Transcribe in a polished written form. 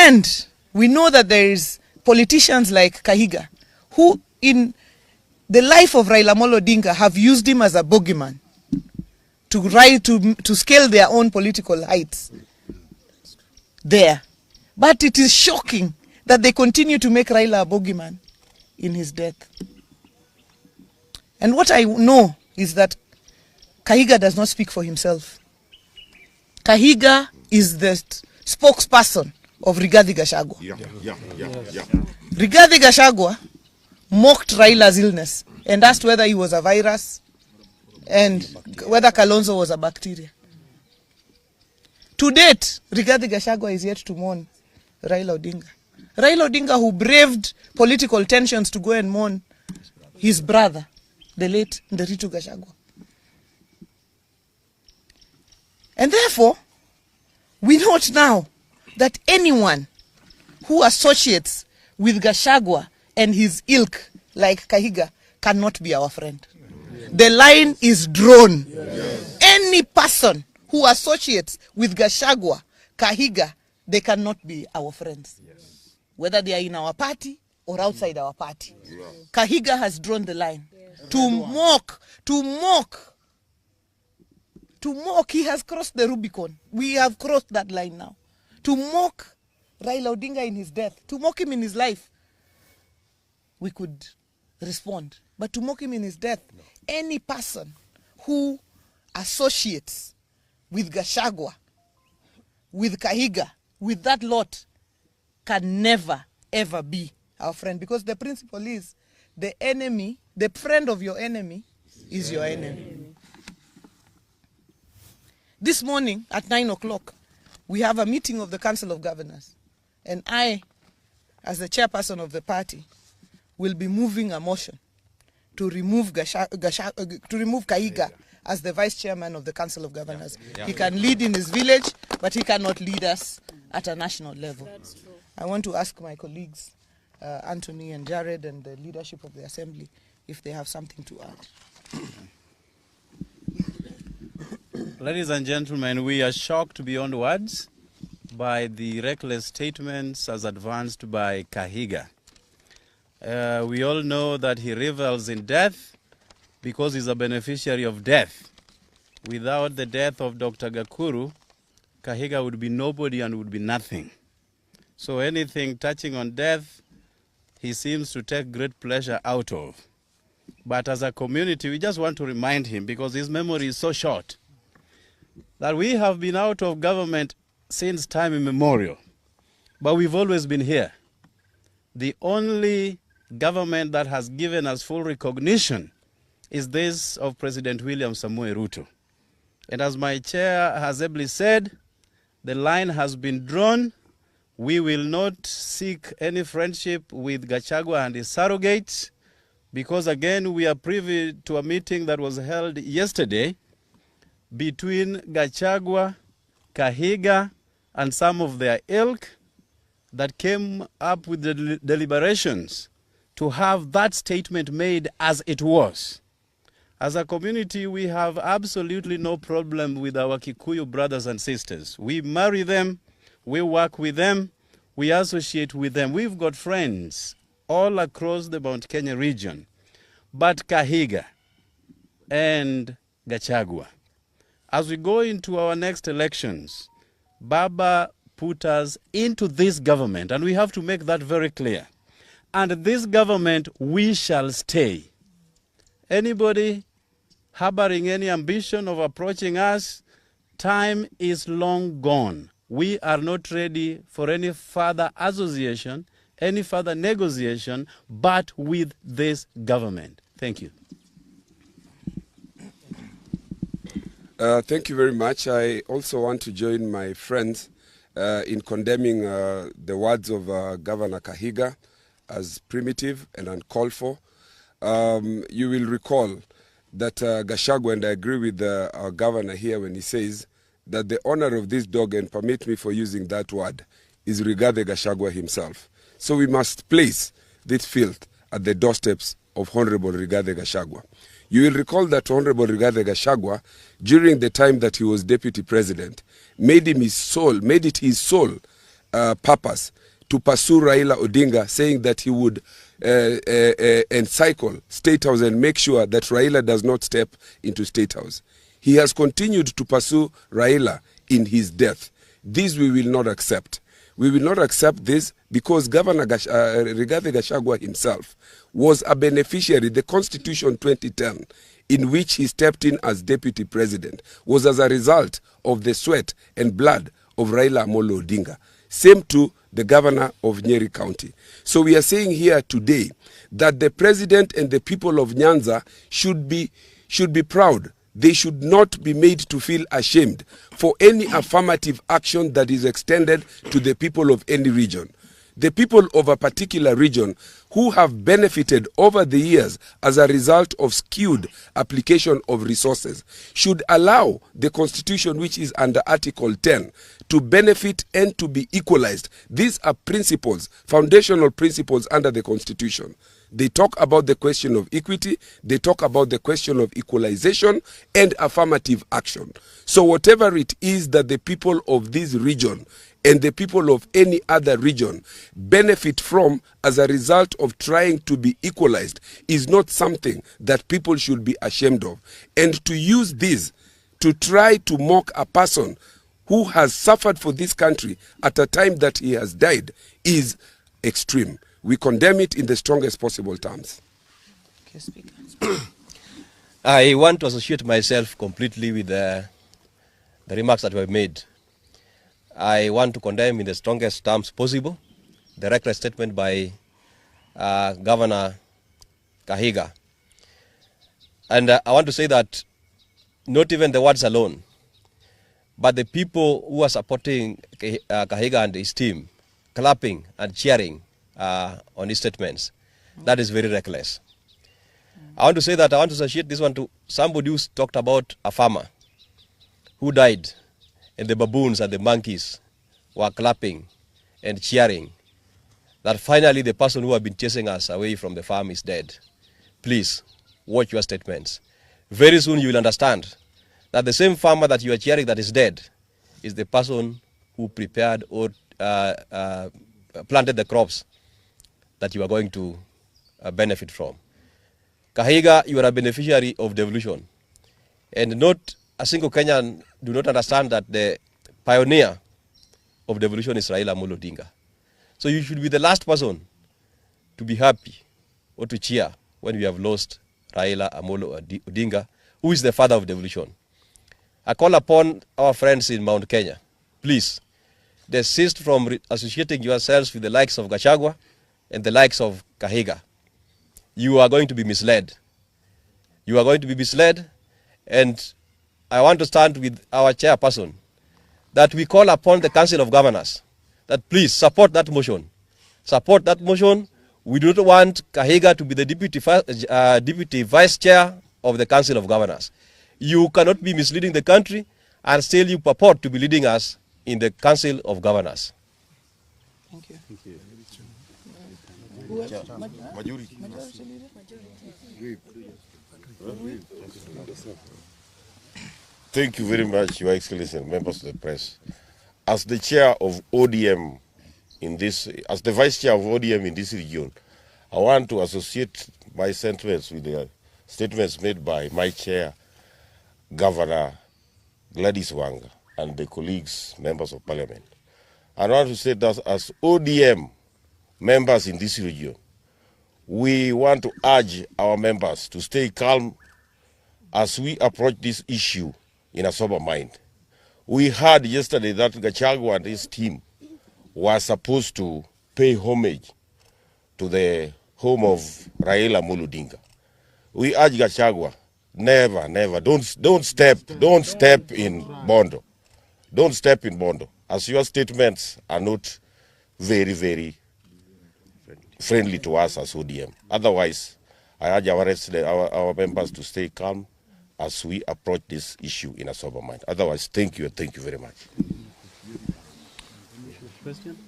And we know that there is politicians like Kahiga, who in the life of Raila Odinga have used him as a bogeyman to scale their own political heights there. But it is shocking that they continue to make Raila a bogeyman in his death. And what I know is that Kahiga does not speak for himself. Kahiga is the spokesperson of Rigathigachagua. Rigathigachagua mocked Raila's illness and asked whether he was a virus and whether Kalonzo was a bacteria. To date, Rigathigachagua is yet to mourn Raila Odinga. Raila Odinga, who braved political tensions to go and mourn his brother, the late Gachagua. And therefore, we note now that anyone who associates with Gachagua and his ilk, like Kahiga, cannot be our friend. The line is drawn. Any person who associates with Gachagua, Kahiga, they cannot be our friends. Whether they are in our party or outside our party. Kahiga has drawn the line. To mock, he has crossed the Rubicon. We have crossed that line now. To mock Raila Odinga in his death, to mock him in his life, we could respond. But to mock him in his death, any person who associates with Gachagua, with Kahiga, with that lot, can never, ever be our friend. Because the principle is, the enemy, the friend of your enemy is your enemy. This morning at 9 o'clock, we have a meeting of the Council of Governors. And I, as the chairperson of the party, will be moving a motion to remove Kahiga as the vice chairman of the Council of Governors. He can lead in his village, but he cannot lead us at a national level. I want to ask my colleagues, Anthony and Jared, and the leadership of the Assembly, if they have something to add. Ladies and gentlemen, we are shocked beyond words by the reckless statements as advanced by Kahiga. We all know that he revels in death because he's a beneficiary of death. Without the death of Dr. Gakuru, Kahiga would be nobody and would be nothing. So anything touching on death, he seems to take great pleasure out of. But as a community, we just want to remind him, because his memory is so short, that we have been out of government since time immemorial. But we've always been here. The only government that has given us full recognition is this of President William Samoei Ruto. And as my chair has ably said, the line has been drawn. We will not seek any friendship with Gachagua and his surrogates, because again, we are privy to a meeting that was held yesterday between Gachagua, Kahiga, and some of their ilk that came up with the deliberations to have that statement made as it was. As a community, we have absolutely no problem with our Kikuyu brothers and sisters. We marry them, we work with them, we associate with them. We've got friends all across the Mount Kenya region. But Kahiga and Gachagua, as we go into our next elections, Baba put us into this government, and we have to make that very clear. And this government, we shall stay. Anybody harboring any ambition of approaching us, time is long gone. We are not ready for any further association, any further negotiation, but with this government. Thank you. Thank you very much. I also want to join my friends in condemning the words of Governor Kahiga as primitive and uncalled for. You will recall that Gachagua, and I agree with our governor here when he says that the owner of this dog, and permit me for using that word, is Rigathigachagua himself. So we must place this filth at the doorsteps of Honorable Rigathigachagua. You will recall that Honorable Rigathigachagua, during the time that he was deputy president, made it his sole purpose to pursue Raila Odinga, saying that he would encircle State House and make sure that Raila does not step into State House. He has continued to pursue Raila in his death. This we will not accept. We will not accept this because Governor Rigathigachagua himself was a beneficiary. The Constitution 2010, in which he stepped in as deputy president, was as a result of the sweat and blood of Raila Amolo Odinga. Same to the governor of Nyeri County. So we are saying here today that the president and the people of Nyanza should be proud. They should not be made to feel ashamed for any affirmative action that is extended to the people of any region. The people of a particular region who have benefited over the years as a result of skewed application of resources should allow the Constitution, which is under Article 10, to benefit and to be equalized. These are principles, foundational principles under the Constitution. They talk about the question of equity, they talk about the question of equalization and affirmative action. So whatever it is that the people of this region and the people of any other region benefit from as a result of trying to be equalized is not something that people should be ashamed of. And to use this to try to mock a person who has suffered for this country at a time that he has died is extreme. We condemn it in the strongest possible terms. Okay, Speaker. I want to associate myself completely with the remarks that were made. I want to condemn in the strongest terms possible the reckless statement by Governor Kahiga. And I want to say that not even the words alone, but the people who are supporting Kahiga and his team, clapping and cheering on his statements, that is very reckless. I want to say that I want to associate this one to somebody who talked about a farmer who died, and the baboons and the monkeys were clapping and cheering that finally the person who had been chasing us away from the farm is dead. Please watch your statements. Very soon you will understand that the same farmer that you are cheering that is dead is the person who prepared or planted the crops that you are going to benefit from. Kahiga, you are a beneficiary of devolution. And not a single Kenyan do not understand that the pioneer of devolution is Raila Amolo Odinga. So you should be the last person to be happy or to cheer when we have lost Raila Amolo Odinga, who is the father of devolution. I call upon our friends in Mount Kenya, please, desist from associating yourselves with the likes of Gachagua and the likes of Kahiga. You are going to be misled. You are going to be misled, and I want to stand with our chairperson that we call upon the Council of Governors that please support that motion. Support that motion. We do not want Kahiga to be the deputy vice chair of the Council of Governors. You cannot be misleading the country and still you purport to be leading us in the Council of Governors. Thank you. Thank you. Majority. Thank you very much, Your Excellency and members of the press. As the chair of ODM in this, as the vice chair of ODM in this region, I want to associate my sentiments with the statements made by my chair, Governor Gladys Wanga, and the colleagues, members of parliament. I want to say that as ODM members in this region, we want to urge our members to stay calm as we approach this issue in a sober mind. We heard yesterday that Gachagua and his team were supposed to pay homage to the home of Raila Amolo Odinga. We urge Gachagua, never, never, don't step in Bondo. Don't step in Bondo, as your statements are not very, very friendly to us as ODM. Otherwise, I urge our members to stay calm as we approach this issue in a sober mind. Otherwise, thank you and thank you very much. Question?